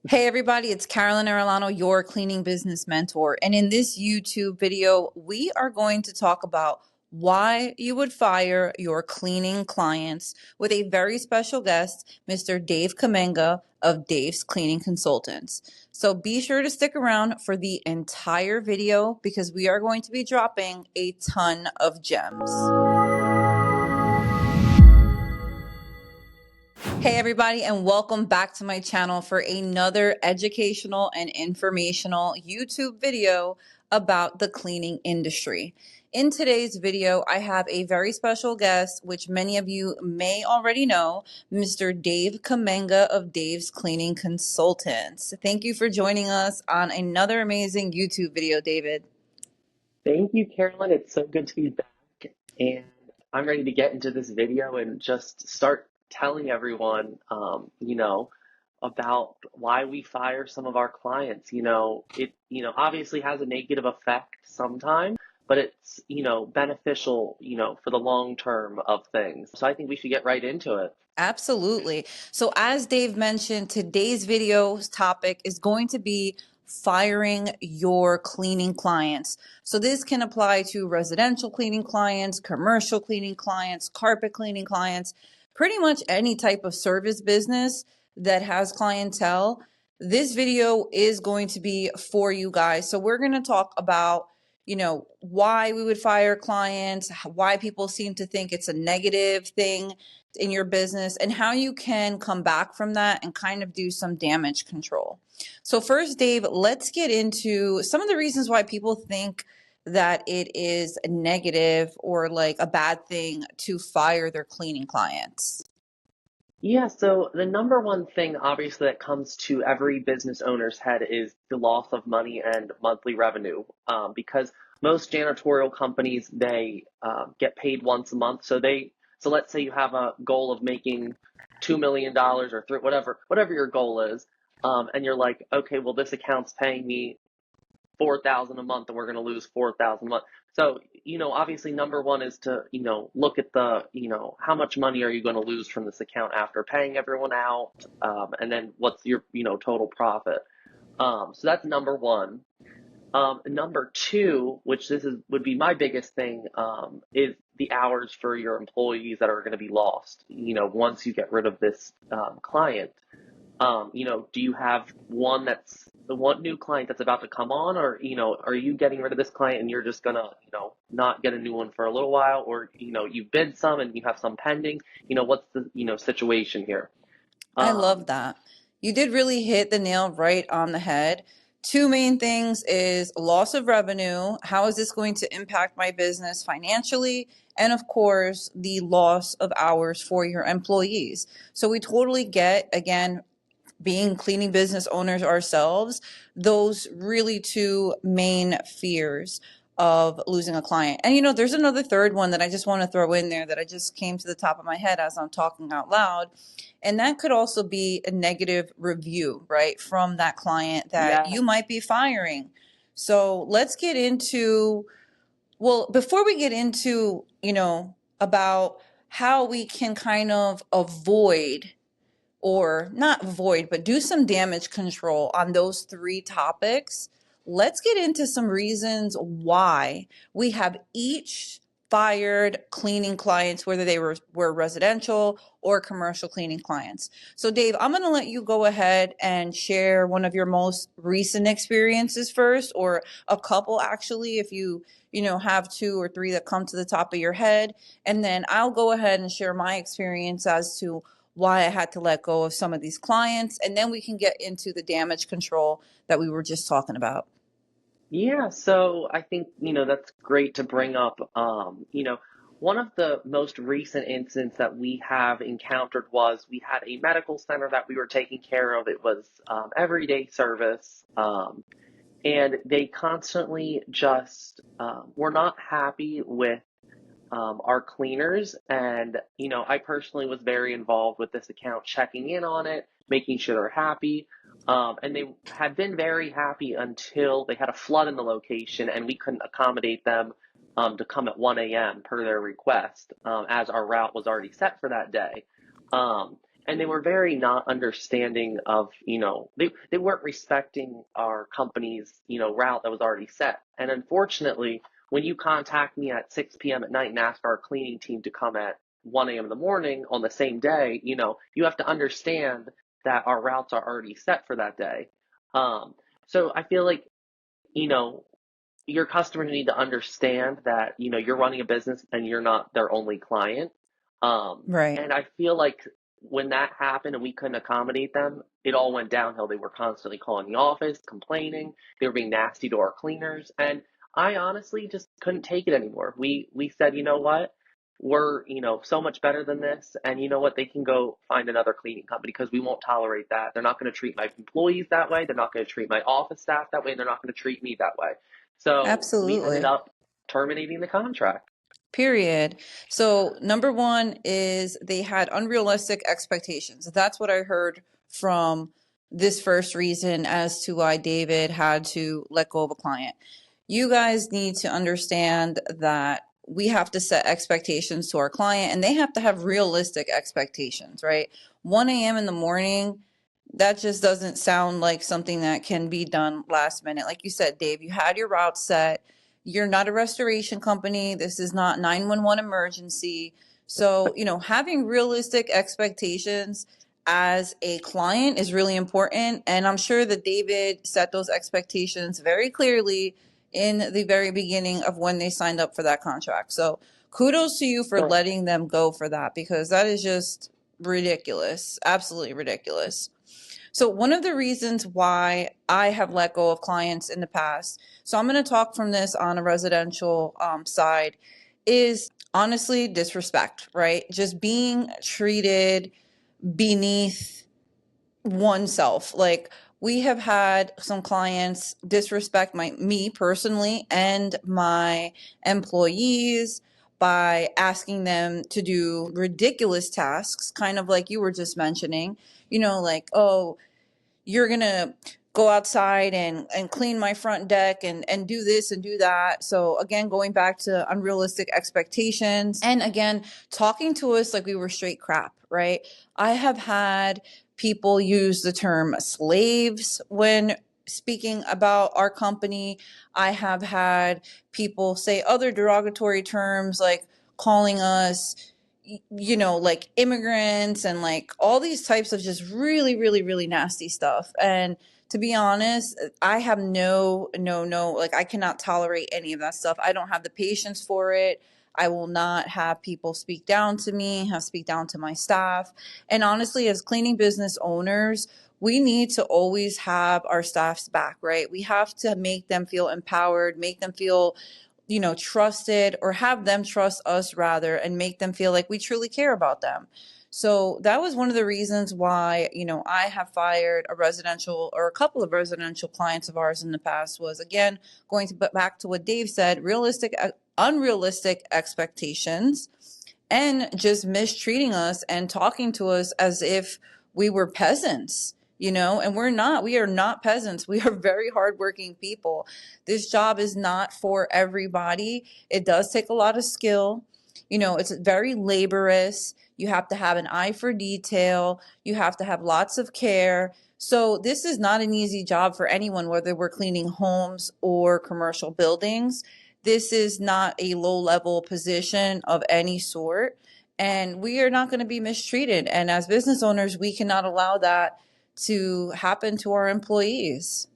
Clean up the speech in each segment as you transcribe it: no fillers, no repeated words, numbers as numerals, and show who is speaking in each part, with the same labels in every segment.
Speaker 1: Hey everybody, it's Carolyn Arellano, your cleaning business mentor. And in this YouTube video, we are going to talk about why you would fire your cleaning clients with a very special guest, Mr. Dave Camenga of Dave's Cleaning Consultants. So be sure to stick around for the entire video because we are going to be dropping a ton of gems. Hey everybody, and welcome back to my channel for another educational and informational YouTube video about the cleaning industry. In today's video, I have a very special guest, which many of you may already know, Mr. Dave Camenga of Dave's Cleaning Consultants. Thank you for joining us on another amazing YouTube video, David.
Speaker 2: Thank you, Carolyn. It's so good to be back. And I'm ready to get into this video and just start telling everyone, about why we fire some of our clients. It, obviously has a negative effect sometimes, but it's, beneficial, for the long term of things. So I think we should get right into it.
Speaker 1: Absolutely. So as Dave mentioned, today's video's topic is going to be firing your cleaning clients. So this can apply to residential cleaning clients, commercial cleaning clients, carpet cleaning clients, pretty much any type of service business that has clientele. This video is going to be for you guys. So we're going to talk about why we would fire clients, why people seem to think it's a negative thing in your business, and how you can come back from that and kind of do some damage control. So first, Dave, let's get into some of the reasons why people think that it is negative or like a bad thing to fire their cleaning clients.
Speaker 2: Yeah, so the number one thing, obviously, that comes to every business owner's head is the loss of money and monthly revenue. Because most janitorial companies, they get paid once a month. So let's say you have a goal of making $2 million or whatever your goal is, and you're like, okay, well, this account's paying me 4,000 a month, and we're going to lose 4,000 a month. So, obviously number one is to, look at how much money are you going to lose from this account after paying everyone out, and then what's your, total profit. So that's number one. Number two, which would be my biggest thing, is the hours for your employees that are going to be lost, once you get rid of this client. Do you have the one new client that's about to come on, or, are you getting rid of this client and you're just gonna, not get a new one for a little while, or, you bid some and you have some pending, what's the, situation here?
Speaker 1: I love that. You did really hit the nail right on the head. Two main things is loss of revenue. How is this going to impact my business financially? And of course, the loss of hours for your employees. So we totally get, again, being cleaning business owners ourselves, those really two main fears of losing a client. And there's another third one that I just want to throw in there that I just came to the top of my head as I'm talking out loud. And that could also be a negative review, right, from that client that you might be firing. So let's get into, well, before we get into, about how we can kind of avoid, or not avoid, but do some damage control on those three topics, let's get into some reasons why we have each fired cleaning clients, whether they were residential or commercial cleaning clients. So Dave, I'm going to let you go ahead and share one of your most recent experiences first, or a couple actually, if you have two or three that come to the top of your head. And then I'll go ahead and share my experience as to why I had to let go of some of these clients, and then we can get into the damage control that we were just talking about.
Speaker 2: Yeah, so I think, that's great to bring up. One of the most recent incidents that we have encountered was we had a medical center that we were taking care of. It was everyday service, and they constantly just were not happy with our cleaners. And, I personally was very involved with this account, checking in on it, making sure they're happy. And they had been very happy until they had a flood in the location and we couldn't accommodate them to come at 1 a.m. per their request, as our route was already set for that day. and they were very not understanding of, they weren't respecting our company's, route that was already set. And unfortunately, when you contact me at 6 p.m. at night and ask our cleaning team to come at 1 a.m. in the morning on the same day, you have to understand that our routes are already set for that day. Um, so I feel like, you know, your customers need to understand that you're running a business and you're not their only client.
Speaker 1: Right.
Speaker 2: And I feel like when that happened and we couldn't accommodate them, it all went downhill. They were constantly calling the office, complaining. They were being nasty to our cleaners, and I honestly just couldn't take it anymore. We said, you know what? We're, so much better than this, and you know what? They can go find another cleaning company because we won't tolerate that. They're not going to treat my employees that way. They're not going to treat my office staff that way, and they're not going to treat me that way. So we ended
Speaker 1: Absolutely.
Speaker 2: up terminating the contract.
Speaker 1: Period. So, number one is they had unrealistic expectations. That's what I heard from this first reason as to why David had to let go of a client. You guys need to understand that we have to set expectations to our client and they have to have realistic expectations, right? 1 a.m. in the morning, that just doesn't sound like something that can be done last minute. Like you said, Dave, you had your route set. You're not a restoration company. This is not 911 emergency. So, having realistic expectations as a client is really important. And I'm sure that David set those expectations very clearly in the very beginning of when they signed up for that contract. So, kudos to you for
Speaker 2: So
Speaker 1: letting them go for that because that is just ridiculous. Absolutely ridiculous. So, one of the reasons why I have let go of clients in the past, so I'm going to talk from this on a residential side, is honestly disrespect, right? Just being treated beneath oneself. Like, we have had some clients disrespect me personally and my employees by asking them to do ridiculous tasks, kind of like you were just mentioning, like, oh, you're gonna go outside and clean my front deck and do this and do that. So again, going back to unrealistic expectations and again talking to us like we were straight crap, right? I have had people use the term slaves when speaking about our company. I have had people say other derogatory terms like calling us like immigrants and like all these types of just really, really, really nasty stuff. And to be honest, I have no, like I cannot tolerate any of that stuff. I don't have the patience for it. I will not have people speak down to me, have speak down to my staff. And honestly, as cleaning business owners, we need to always have our staff's back, right? We have to make them feel empowered, make them feel trusted, or have them trust us rather, and make them feel like we truly care about them. So that was one of the reasons why, I have fired a residential or a couple of residential clients of ours in the past was again, going to back to what Dave said, unrealistic expectations and just mistreating us and talking to us as if we were peasants, and we are not peasants. We are very hardworking people. This job is not for everybody. It does take a lot of skill. It's very laborious. You have to have an eye for detail. You have to have lots of care. So this is not an easy job for anyone, whether we're cleaning homes or commercial buildings. This is not a low level position of any sort. And we are not going to be mistreated. And as business owners, we cannot allow that to happen to our employees.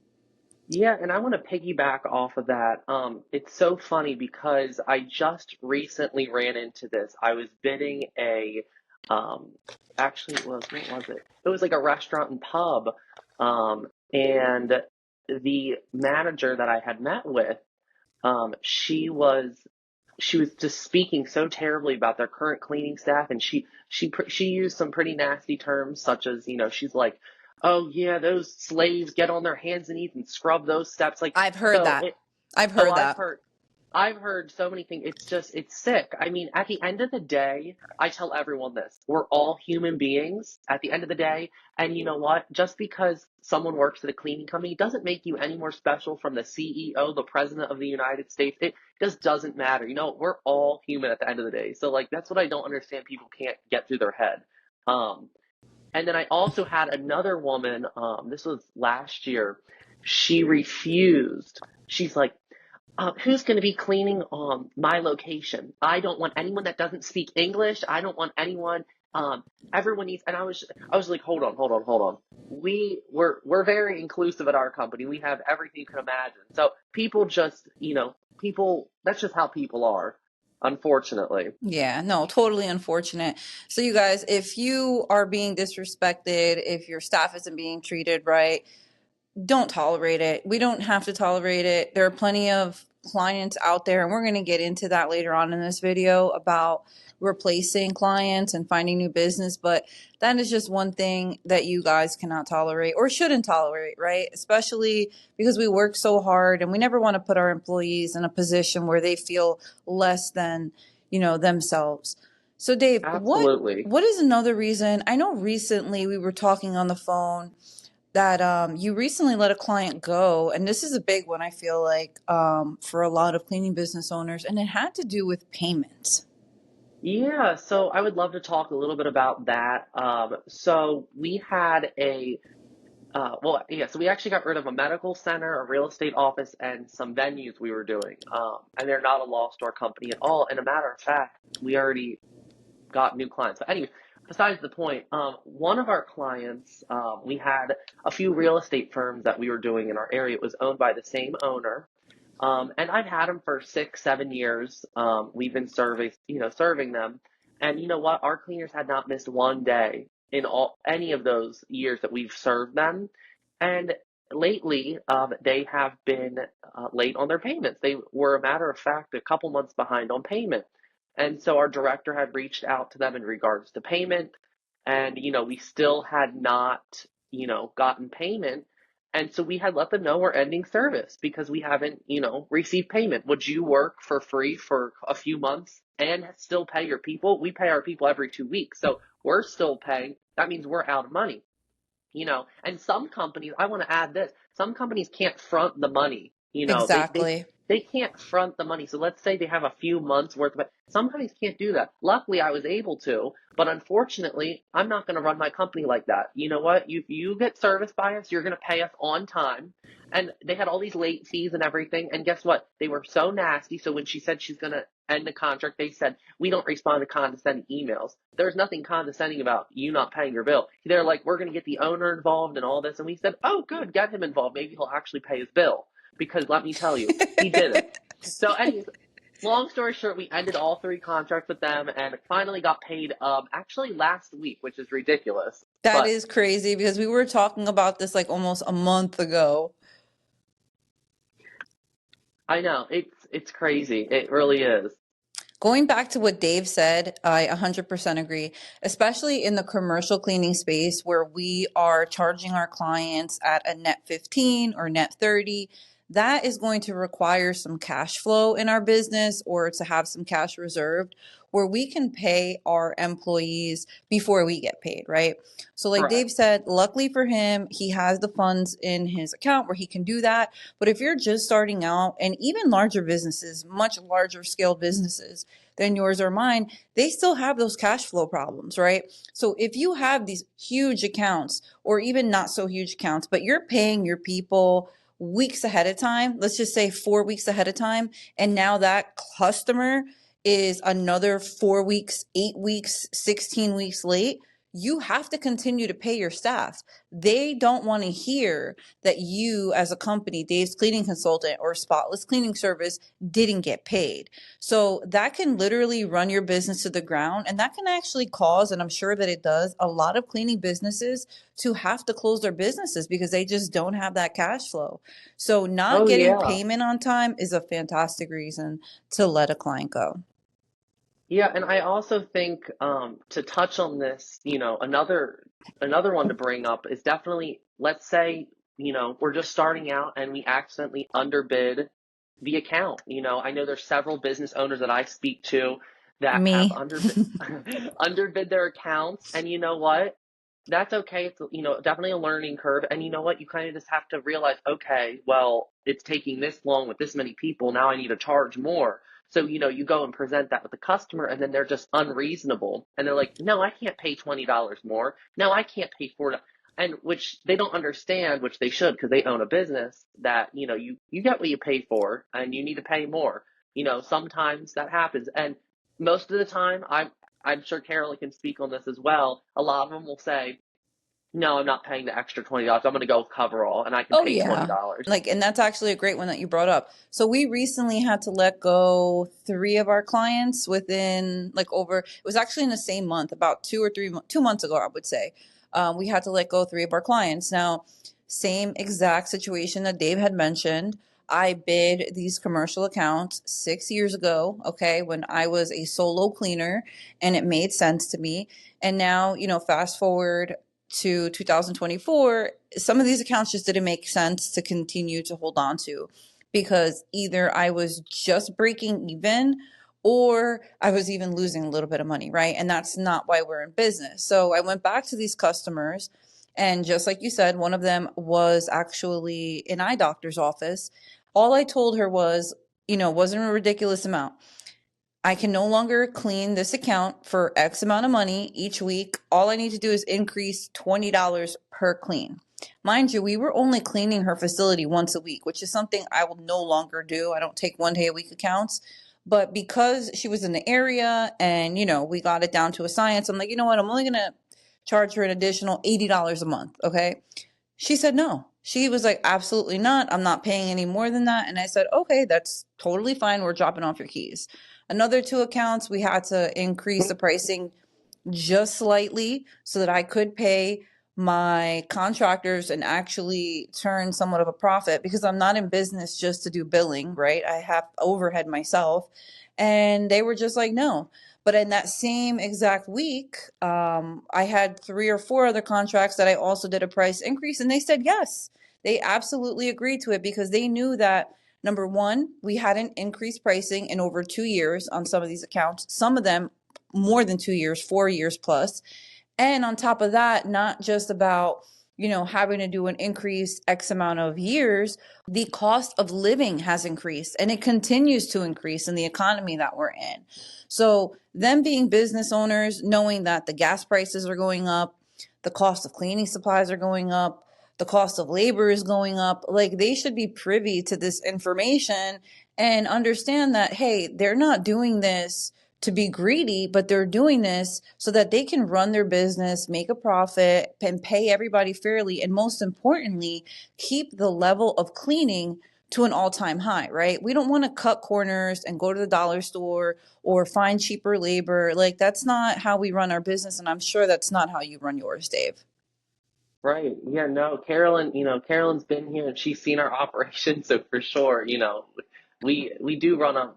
Speaker 2: yeah, and I want to piggyback off of that. It's so funny because I just recently ran into this. I was bidding um, actually it was, what was it? It was like a restaurant and pub, and the manager that I had met with, she was just speaking so terribly about their current cleaning staff, and she used some pretty nasty terms, such as she's like, "Oh yeah, those slaves get on their hands and knees and scrub those steps." Like,
Speaker 1: I've heard
Speaker 2: so
Speaker 1: that.
Speaker 2: it.
Speaker 1: I've
Speaker 2: Oh,
Speaker 1: heard that.
Speaker 2: I've heard so many things. It's sick. I mean, at the end of the day, I tell everyone this: we're all human beings. At the end of the day, and you know what? Just because someone works at a cleaning company doesn't make you any more special from the CEO, the president of the United States. It just doesn't matter. We're all human at the end of the day. So like that's what I don't understand. People can't get through their head. Um, And then I also had another woman, this was last year. She refused. She's like, who's going to be cleaning my location? I don't want anyone that doesn't speak English. I don't want anyone. Um, everyone needs. And I was like, hold on, hold on, hold on. We're very inclusive at our company. We have everything you can imagine. So people just, people. That's just how people are, unfortunately.
Speaker 1: Yeah, no, totally unfortunate. So, you guys, if you are being disrespected, if your staff isn't being treated right, don't tolerate it. We don't have to tolerate it. There are plenty of clients out there, and we're going to get into that later on in this video about replacing clients and finding new business. But that is just one thing that you guys cannot tolerate or shouldn't tolerate, right? Especially because we work so hard and we never want to put our employees in a position where they feel less than, themselves. So Dave,
Speaker 2: Absolutely.
Speaker 1: what is another reason? I know recently we were talking on the phone that you recently let a client go, and this is a big one, I feel like, for a lot of cleaning business owners, and it had to do with payments.
Speaker 2: Yeah, so I would love to talk a little bit about that. So we had so we actually got rid of a medical center, a real estate office, and some venues we were doing. And they're not a lost store company at all. And a matter of fact, we already got new clients. But anyway, besides the point, one of our clients, we had a few real estate firms that we were doing in our area. It was owned by the same owner. And I've had them for 6, 7 years. We've been serving them. And you know what? Our cleaners had not missed one day in any of those years that we've served them. And lately, they have been late on their payments. They were, a matter of fact, a couple months behind on payment. And so our director had reached out to them in regards to payment. And, we still had not, gotten payment. And so we had let them know we're ending service because we haven't, received payment. Would you work for free for a few months and still pay your people? We pay our people every 2 weeks. So we're still paying. That means we're out of money. And some companies, I want to add this, some companies can't front the money.
Speaker 1: Exactly.
Speaker 2: They can't front the money. So let's say they have a few months worth of it. Some companies can't do that. Luckily, I was able to, but unfortunately, I'm not going to run my company like that. You know what? You get service by us, you're going to pay us on time. And they had all these late fees and everything. And guess what? They were so nasty. So when she said she's going to end the contract, they said, we don't respond to condescending emails. There's nothing condescending about you not paying your bill. They're like, we're going to get the owner involved and all this. And we said, oh, good, get him involved. Maybe he'll actually pay his bill. Because let me tell you, he didn't. So anyways, long story short, we ended all 3 contracts with them and finally got paid actually last week, which is ridiculous.
Speaker 1: That
Speaker 2: But
Speaker 1: is crazy because we were talking about this like almost a month ago.
Speaker 2: I know, it's crazy. It really is.
Speaker 1: Going back to what Dave said, I 100% agree, especially in the commercial cleaning space where we are charging our clients at a net 15 or net 30. That is going to require some cash flow in our business or to have some cash reserved where we can pay our employees before we get paid, right? So, like Dave
Speaker 2: Correct.
Speaker 1: said, luckily for him, he has the funds in his account where he can do that. But if you're just starting out, and even larger businesses, much larger scale businesses than yours or mine, they still have those cash flow problems, right? So if you have these huge accounts or even not so huge accounts, but you're paying your people weeks ahead of time, let's just say 4 weeks ahead of time, and now that customer is another 4 weeks, 8 weeks, 16 weeks late, you have to continue to pay your staff. They don't want to hear that you, as a company, Dave's Cleaning Consultant or Spotless Cleaning Service, didn't get paid. So that can literally run your business to the ground. And that can actually cause, and I'm sure that it does, a lot of cleaning businesses to have to close their businesses because they just don't have that cash flow. So not
Speaker 2: Oh
Speaker 1: getting
Speaker 2: yeah.
Speaker 1: payment on time is a fantastic reason to let a client go.
Speaker 2: Yeah, and I also think to touch on this, another one to bring up is definitely, let's say, we're just starting out and we accidentally underbid the account. I know there's several business owners that I speak to that have
Speaker 1: Me.
Speaker 2: underbid underbid their accounts, and you know what? That's okay. It's, definitely a learning curve. And you know what? You kind of just have to realize, okay, well, it's taking this long with this many people. Now I need to charge more. So, you go and present that with the customer, and then they're just unreasonable. And they're like, no, I can't pay $20 more. No, I can't pay $4. And which they don't understand, which they should, because they own a business, that, you get what you pay for, and you need to pay more. Sometimes that happens. And most of the time, I'm sure Carolyn can speak on this as well. A lot of them will say, no, I'm not paying the extra $20. I'm going to go cover all, and I can
Speaker 1: Oh
Speaker 2: pay
Speaker 1: yeah.
Speaker 2: $20.
Speaker 1: Like, and that's actually a great one that you brought up. So we recently had to let go three of our clients within like over, it was actually in the same month, about 2 months ago, I would say. We had to let go three of our clients. Now, same exact situation that Dave had mentioned. I bid these commercial accounts 6 years ago, okay, when I was a solo cleaner and it made sense to me. And now, fast forward to 2024, some of these accounts just didn't make sense to continue to hold on to because either I was just breaking even or I was even losing a little bit of money, right? And that's not why we're in business. So I went back to these customers, and just like you said, one of them was actually an eye doctor's office. All I told her was, wasn't a ridiculous amount. I can no longer clean this account for X amount of money each week. All I need to do is increase $20 per clean. Mind you, we were only cleaning her facility once a week, which is something I will no longer do. I don't take 1 day a week accounts. But because she was in the area and, we got it down to a science, I'm like, you know what? I'm only going to charge her an additional $80 a month. Okay. She said no. She was like, absolutely not. I'm not paying any more than that. And I said, okay, that's totally fine. We're dropping off your keys. Another two accounts, we had to increase the pricing just slightly so that I could pay my contractors and actually turn somewhat of a profit because I'm not in business just to do billing, right? I have overhead myself. And they were just like, no. But in that same exact week, I had 3 or 4 other contracts that I also did a price increase, and they said yes. They absolutely agreed to it because they knew that number one, we hadn't increased pricing in over 2 years on some of these accounts, some of them more than 2 years, 4 years plus. And on top of that, not just about, having to do an increase X amount of years, the cost of living has increased and it continues to increase in the economy that we're in. So, them being business owners, knowing that the gas prices are going up, the cost of cleaning supplies are going up, the cost of labor is going up, like they should be privy to this information and understand that, hey, they're not doing this to be greedy, but they're doing this so that they can run their business, make a profit, and pay everybody fairly. And most importantly, keep the level of cleaning to an all-time high, right? We don't want to cut corners and go to the dollar store or find cheaper labor. Like that's not how we run our business. And I'm sure that's not how you run yours, Dave.
Speaker 2: Right. Yeah, no, Carolyn, Carolyn's been here and she's seen our operation, so for sure, we do run a,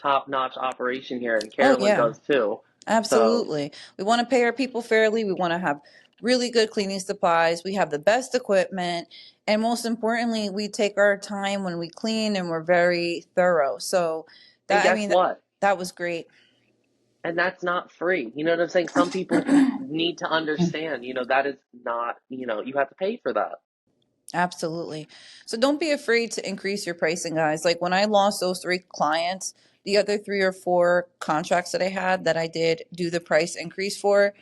Speaker 2: top-notch operation here, and
Speaker 1: Oh,
Speaker 2: Carolyn
Speaker 1: yeah.
Speaker 2: does too. So,
Speaker 1: Absolutely. We want to pay our people fairly. We want to have really good cleaning supplies. We have the best equipment. And most importantly, we take our time when we clean and we're very thorough. So
Speaker 2: and
Speaker 1: I
Speaker 2: guess
Speaker 1: mean,
Speaker 2: what?
Speaker 1: that was great.
Speaker 2: And that's not free. You know what I'm saying? Some people need to understand, that is not, you have to pay for that.
Speaker 1: Absolutely. So don't be afraid to increase your pricing, guys. Like when I lost those three clients, the other 3 or 4 contracts that I had that I did do the price increase for,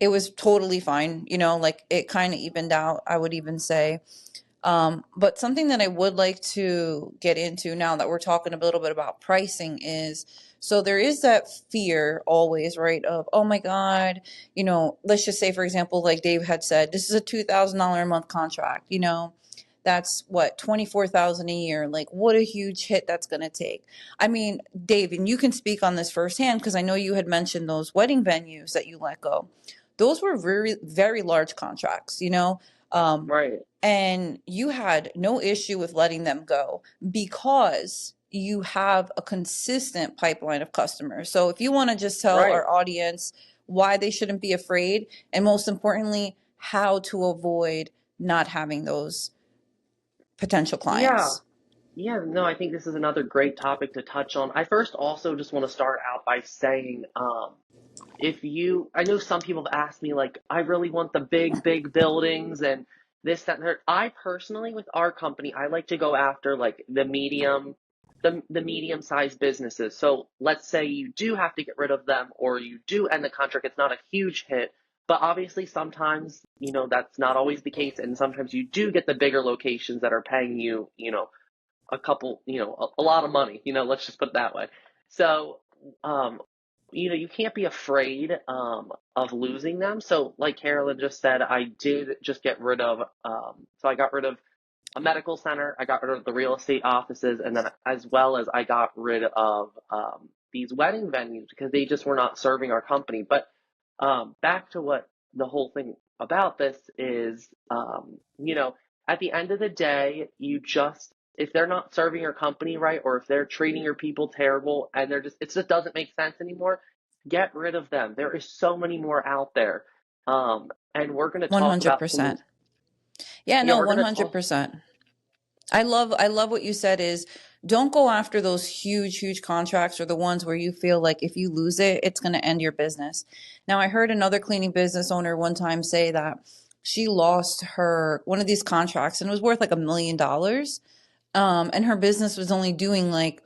Speaker 1: it was totally fine. Like it kind of evened out, I would even say. But something that I would like to get into now that we're talking a little bit about pricing is, so there is that fear always, right? Of, oh my God, let's just say, for example, like Dave had said, this is a $2,000 a month contract, that's what, 24,000 a year. Like what a huge hit that's going to take. I mean, Dave, and you can speak on this firsthand because I know you had mentioned those wedding venues that you let go. Those were very, very large contracts. Um,
Speaker 2: Right.
Speaker 1: and you had no issue with letting them go because you have a consistent pipeline of customers. So if you want to just tell
Speaker 2: Right.
Speaker 1: our audience why they shouldn't be afraid, and most importantly, how to avoid not having those potential
Speaker 2: Yeah.
Speaker 1: clients.
Speaker 2: Yeah, no, I think this is another great topic to touch on. I first also just want to start out by saying, I know some people have asked me, like, I really want the big buildings and this, that, and the third. I personally, with our company, I like to go after like the medium sized businesses. So let's say you do have to get rid of them or you do end the contract. It's not a huge hit, but obviously sometimes, that's not always the case. And sometimes you do get the bigger locations that are paying you, a couple, a lot of money, let's just put it that way. So, um, you can't be afraid of losing them. So, like Carolyn just said, I did just get rid of, so I got rid of a medical center, I got rid of the real estate offices, and then as well as I got rid of these wedding venues because they just were not serving our company. But back to what the whole thing about this is, at the end of the day, if they're not serving your company right, or if they're treating your people terrible and it just doesn't make sense anymore, get rid of them. There is so many more out there. And we're going to talk about some,
Speaker 1: 100%. Yeah,
Speaker 2: yeah,
Speaker 1: no,
Speaker 2: we're going to talk.
Speaker 1: 100%. I love what you said is don't go after those huge contracts or the ones where you feel like if you lose it, it's going to end your business. Now, I heard another cleaning business owner one time say that she lost her one of these contracts and it was worth like $1 million. And her business was only doing like,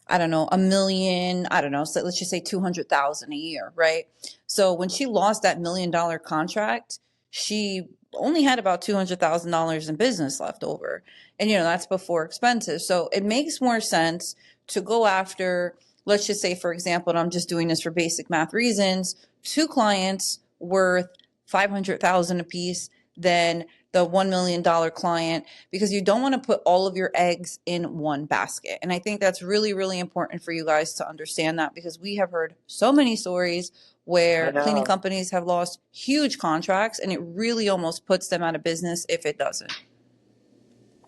Speaker 1: I don't know, a million, I don't know, so let's just say 200,000 a year, right? So when she lost that $1 million contract, she only had about $200,000 in business left over. And, that's before expenses. So it makes more sense to go after, let's just say, for example, and I'm just doing this for basic math reasons, two clients worth 500,000 a piece than the $1 million client, because you don't want to put all of your eggs in one basket. And I think that's really, really important for you guys to understand that, because we have heard so many stories
Speaker 2: I
Speaker 1: where cleaning
Speaker 2: know.
Speaker 1: companies have lost huge contracts and it really almost puts them out of business if it doesn't.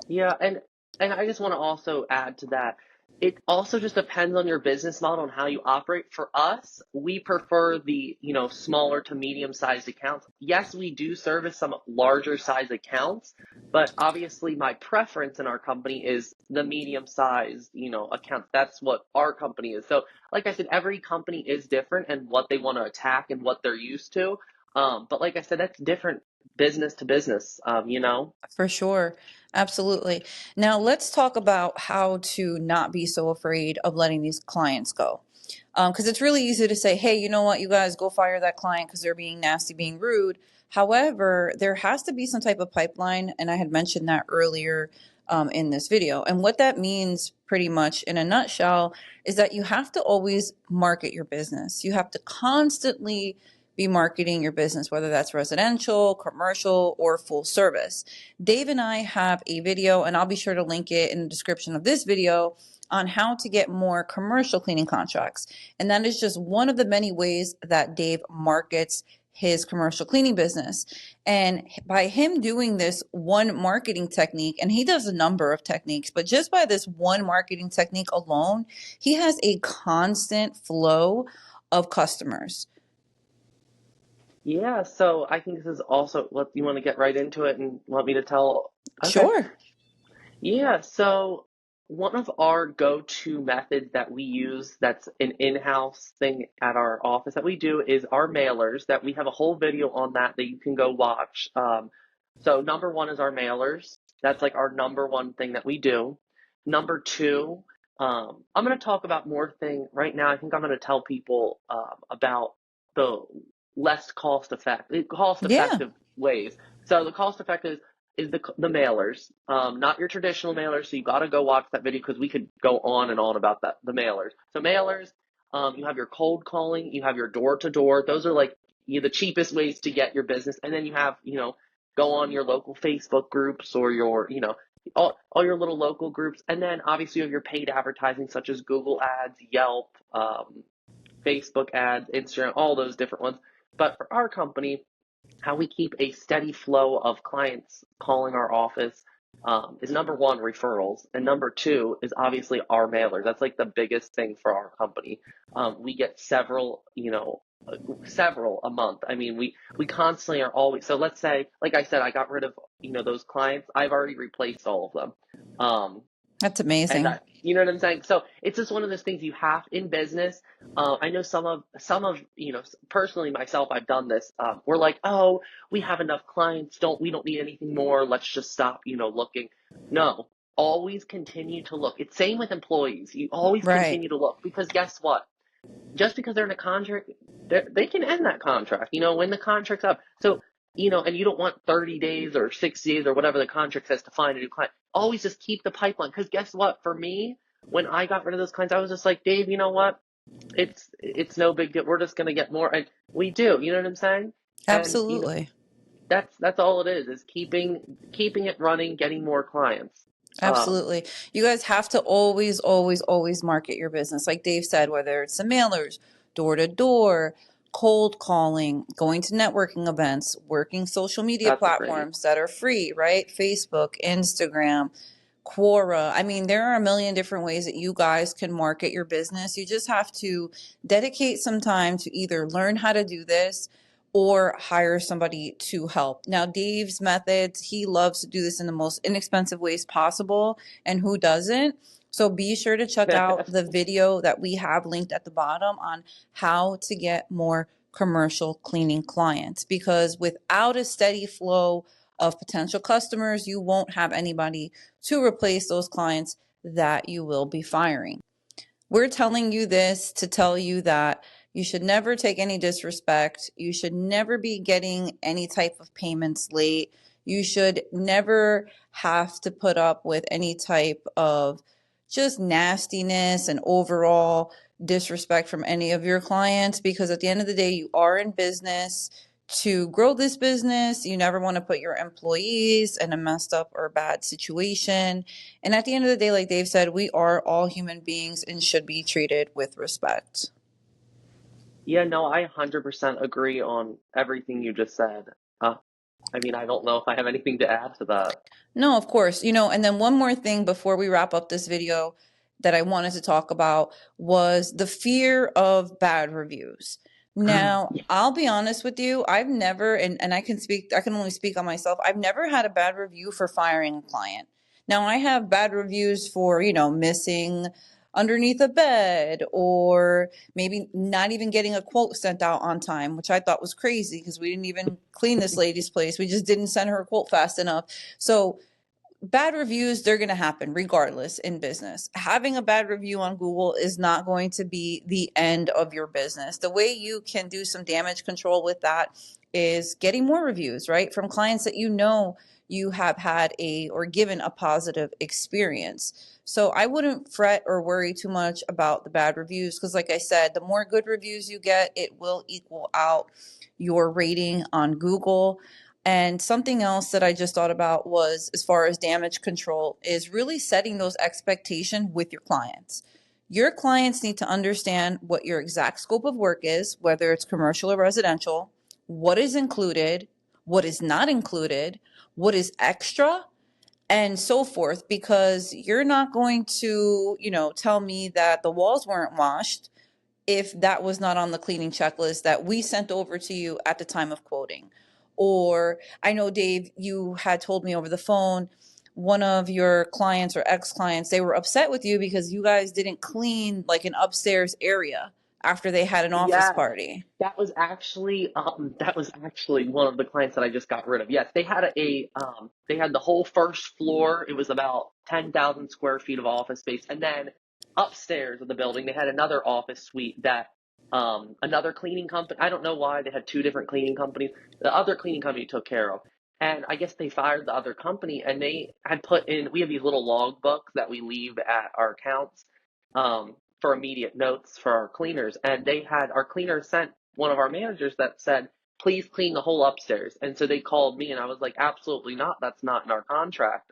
Speaker 2: Yeah, and I just want to also add to that. It also just depends on your business model and how you operate. For us, we prefer the, smaller to medium sized accounts. Yes, we do service some larger size accounts, but obviously my preference in our company is the medium sized, accounts. That's what our company is. So, like I said, every company is different and what they want to attack and what they're used to. But like I said, that's different business to business,
Speaker 1: For sure. Absolutely. Now let's talk about how to not be so afraid of letting these clients go. Because it's really easy to say, hey, you know what, you guys go fire that client because they're being nasty, being rude. However, there has to be some type of pipeline. And I had mentioned that earlier in this video. And what that means, pretty much in a nutshell, is that you have to always market your business. You have to constantly be marketing your business, whether that's residential, commercial, or full service. Dave and I have a video, and I'll be sure to link it in the description of this video, on how to get more commercial cleaning contracts. And that is just one of the many ways that Dave markets his commercial cleaning business. And by him doing this one marketing technique, and he does a number of techniques, but just by this one marketing technique alone, he has a constant flow of customers.
Speaker 2: Yeah, so I think this is also what you want to get right into it and want me to tell. Okay.
Speaker 1: Sure.
Speaker 2: Yeah, so one of our go-to methods that we use that's an in-house thing at our office that we do is our mailers, that we have a whole video on that you can go watch. So number one is our mailers. That's like our number one thing that we do. Number two, I'm going to talk about more thing right now. I think I'm going to tell people about the less cost
Speaker 1: Yeah.
Speaker 2: effective ways. So the cost effective is the mailers, not your traditional mailers. So you got to go watch that video because we could go on and on about the mailers. So mailers, you have your cold calling, you have your door to door. Those are like the cheapest ways to get your business, and then you have go on your local Facebook groups or your all your little local groups, and then obviously you have your paid advertising such as Google ads, Yelp, Facebook ads, Instagram, all those different ones. But for our company, how we keep a steady flow of clients calling our office is number one, referrals. And number two is obviously our mailers. That's like the biggest thing for our company. We get several a month. I mean, we constantly are always, so let's say, like I said, I got rid of, those clients. I've already replaced all of them.
Speaker 1: That's
Speaker 2: And
Speaker 1: amazing.
Speaker 2: that, you know what I'm saying? So it's just one of those things you have in business. I know some of, personally myself, I've done this. We're like, oh, we have enough clients. We don't need anything more. Let's just stop, looking. No, always continue to look. It's same with employees. You always
Speaker 1: Right.
Speaker 2: continue to look, because guess what? Just because they're in a contract, they can end that contract, when the contract's up. So, and you don't want 30 days or 60 days or whatever the contract says to find a new client. Always just keep the pipeline. Because guess what? For me, when I got rid of those clients, I was just like, Dave, you know what? It's no big deal. We're just gonna get more, and we do. You know what I'm saying? And
Speaker 1: Absolutely.
Speaker 2: that's all it is keeping it running, getting more clients. Um,
Speaker 1: Absolutely. You guys have to always, always, always market your business. Like Dave said, whether it's the mailers, door to door, cold calling, going to networking events, working social media
Speaker 2: that's a great.
Speaker 1: platforms that are free, right? Facebook, Instagram, Quora. I mean, there are a million different ways that you guys can market your business. You just have to dedicate some time to either learn how to do this or hire somebody to help. Now, Dave's methods, he loves to do this in the most inexpensive ways possible. And who doesn't? So be sure to check out the video that we have linked at the bottom on how to get more commercial cleaning clients. Because without a steady flow of potential customers, you won't have anybody to replace those clients that you will be firing. We're telling you this to tell you that you should never take any disrespect. You should never be getting any type of payments late. You should never have to put up with any type of just nastiness and overall disrespect from any of your clients, because at the end of the day, you are in business to grow this business. You never want to put your employees in a messed up or bad situation. And at the end of the day, like Dave said, we are all human beings and should be treated with respect.
Speaker 2: Yeah, no, I 100% agree on everything you just said. Uh, I don't know if I have anything to add to that.
Speaker 1: No, of course. And then one more thing before we wrap up this video that I wanted to talk about was the fear of bad reviews. Now,
Speaker 2: Yeah.
Speaker 1: I'll be honest with you, I've never, and I can only speak on myself, I've never had a bad review for firing a client. Now, I have bad reviews for, missing underneath a bed, or maybe not even getting a quote sent out on time, which I thought was crazy because we didn't even clean this lady's place. We just didn't send her a quote fast enough. So bad reviews, they're going to happen regardless in business. Having a bad review on Google is not going to be the end of your business. The way you can do some damage control with that is getting more reviews, right? From clients that you have had or given a positive experience. So I wouldn't fret or worry too much about the bad reviews, because like I said, the more good reviews you get, it will equal out your rating on Google. And something else that I just thought about was, as far as damage control, is really setting those expectations with your clients. Your clients need to understand what your exact scope of work is, whether it's commercial or residential, what is included, what is not included, what is extra, and so forth, because you're not going to, tell me that the walls weren't washed if that was not on the cleaning checklist that we sent over to you at the time of quoting. Or I know, Dave, you had told me over the phone, one of your clients or ex-clients, they were upset with you because you guys didn't clean like an upstairs area after they had an office
Speaker 2: Yes,
Speaker 1: party.
Speaker 2: that was actually one of the clients that I just got rid of. Yes, they had the whole first floor. It was about 10,000 square feet of office space, and then upstairs of the building they had another office suite that another cleaning company. I don't know why they had two different cleaning companies. The other cleaning company took care of. And I guess they fired the other company, and they had put in. We have these little log books that we leave at our accounts, for immediate notes for our cleaners. And they had our cleaners sent one of our managers that said, please clean the whole upstairs. And so they called me, and I was like, absolutely not. That's not in our contract.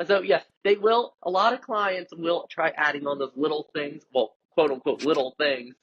Speaker 2: So yes, they will. A lot of clients will try adding on those little things, well, quote unquote, little things,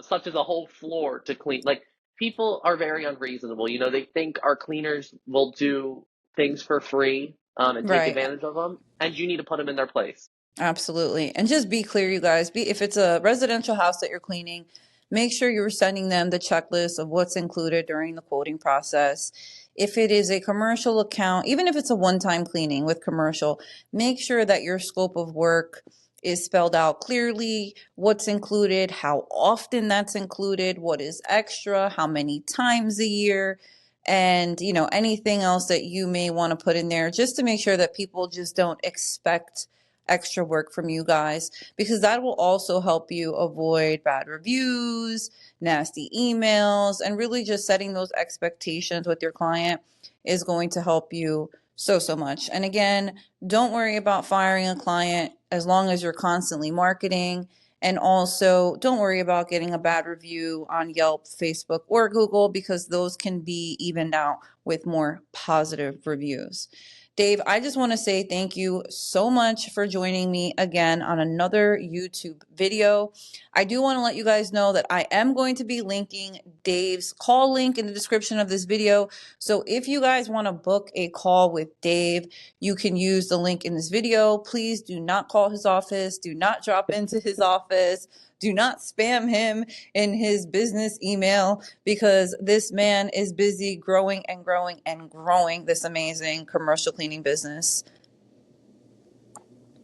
Speaker 2: such as a whole floor to clean. Like, people are very unreasonable. They think our cleaners will do things for free, and take
Speaker 1: Right.
Speaker 2: advantage of them, and you need to put them in their place.
Speaker 1: Absolutely. And just be clear, you guys, if it's a residential house that you're cleaning, make sure you're sending them the checklist of what's included during the quoting process. If it is a commercial account, even if it's a one-time cleaning with commercial, make sure that your scope of work is spelled out clearly, what's included, how often that's included, what is extra, how many times a year, and anything else that you may want to put in there, just to make sure that people just don't expect extra work from you guys, because that will also help you avoid bad reviews, nasty emails, and really just setting those expectations with your client is going to help you so much. And again, don't worry about firing a client as long as you're constantly marketing. And also, don't worry about getting a bad review on Yelp, Facebook, or Google, because those can be evened out with more positive reviews. Dave, I just want to say thank you so much for joining me again on another YouTube video. I do want to let you guys know that I am going to be linking Dave's call link in the description of this video. So if you guys want to book a call with Dave, you can use the link in this video. Please do not call his office. Do not drop into his office. Do not spam him in his business email, because this man is busy growing and growing and growing this amazing commercial cleaning business.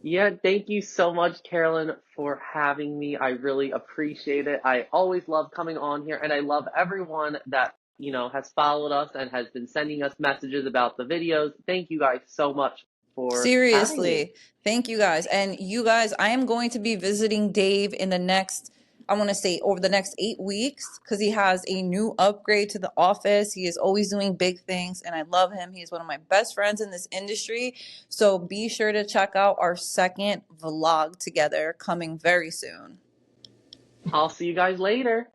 Speaker 2: Yeah, thank you so much, Carolyn, for having me. I really appreciate it. I always love coming on here, and I love everyone that, has followed us and has been sending us messages about the videos. Thank you guys so much for having me.
Speaker 1: Seriously, thank you guys. And you guys, I am going to be visiting Dave in the next, I want to say over the next 8 weeks, because he has a new upgrade to the office. He is always doing big things, and I love him. He's one of my best friends in this industry. So be sure to check out our second vlog together coming very soon.
Speaker 2: I'll see you guys later.